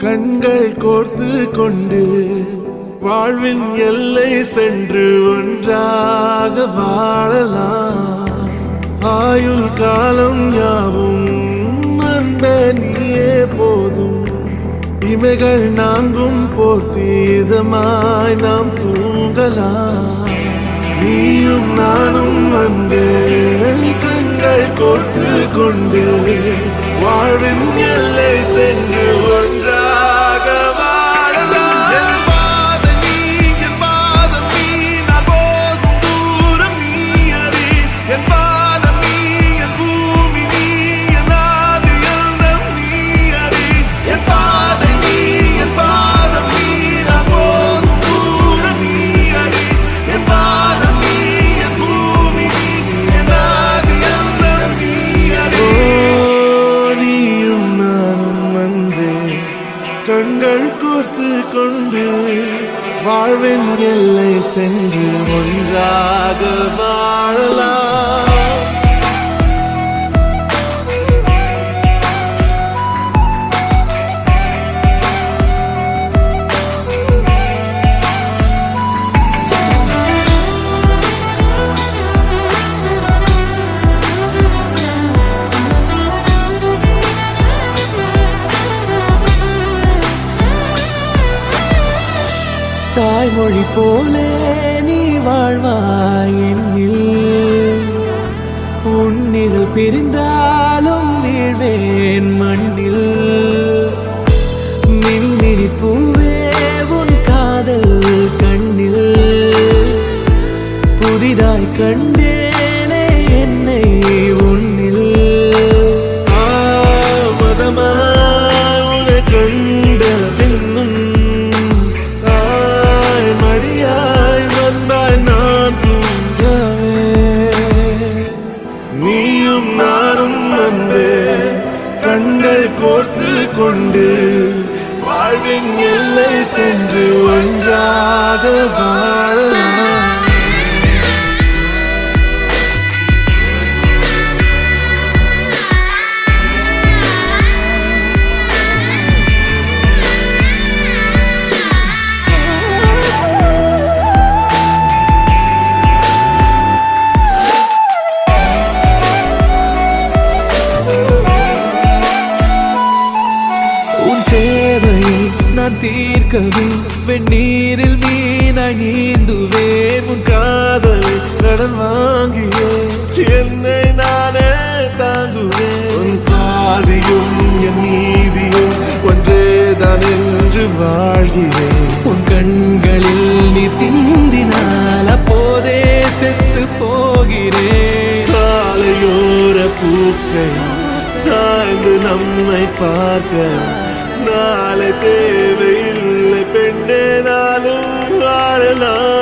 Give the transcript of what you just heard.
கண்கள் கோர்த்து கொண்டு வாழ்வின் எல்லை சென்று ஒன்றாக வாழலாம். ஆயுள் காலம் யாவும் அன்ப நீயே போதும். இமைகள் நான்கும் போர்த்தி இதமாய் நாம் தூங்கலாம். நீயும் நானும் வந்து கண்கள் கோர்த்து கொண்டு வாழ்வின் எல்லை சென்று ஒன்றாக வாழலாம். என் பாதம் நீ, என் பாதம் நீ, நான் போகும் தூரம் நீ அறி. என் பாதம் நீ, என் பூமி நீ, என் ஆதி எண்ணம் நீ அறி. என் பாதம் நீ, என் பாதம் நீ, நான் போகும் தூரம் நீ அறி. என் பாதம் நீ, என் பூமி நீ, என் ஆதி எண்ணம் நீ அறி. நீயும் நானும் வந்தே கண்கள் கோர்த்து கொண்டு வாழ்வின் எல்லை சென்று ஒன்றாக வாழலாம். தாய்மொழி போலே நீ வாழ்வாய் என்னில். உன்னில் பிரிந்தாலும் வீழ்வேன் மண்ணில். மின்மினி பூவே உன் காதல் கண்ணில். புதிதாய் கண்டேனே என்னை உன்னில். மதமாய் உன்னை கண்ட பின்னும் மடியாய் வந்தாய் நான் தூங்கவே. நீயும் நானும் வந்து கண்கள் கோர்த்து கொண்டு வாழ்வின் எல்லை சென்று ஒன்றாக வாழலாம். நான் தீர்க்கவே வெந்நீரில் மீனாய் நீந்துவேன். உன் காதலை கடன் வாங்கியே என்னை நானே தாங்குவேன். உன் பாதியும் என் நீதியும் ஒன்றேதான் என்று வாழ்கிறேன். உன் கண்களில் நீர் சிந்தினால் அப்போதே செத்து போகிறேன். சாலையோர பூக்கள் சாய்ந்து நம்மை பார்க்க நாளை தேவையில்லை பெண்ணே நாளும் வாழலாம்.